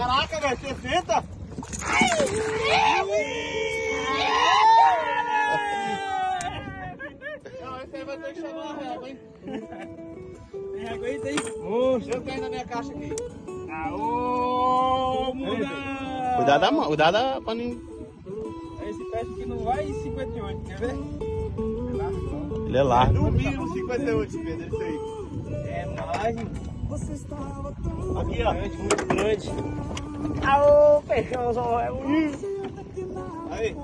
Caraca, velho, 60? Não, esse aí vai ter que chamar a régua, hein? Tem régua aí, tem? Eu tenho na minha caixa aqui. Aô, muda! Cuidado da mão, cuidado pra não... Esse peixe aqui não vai em 58, quer ver? Ele é largo. No mínimo 58, Pedro, isso aí. É mais. Aqui, ó. Muito grande. Aô, peixão, é Aí.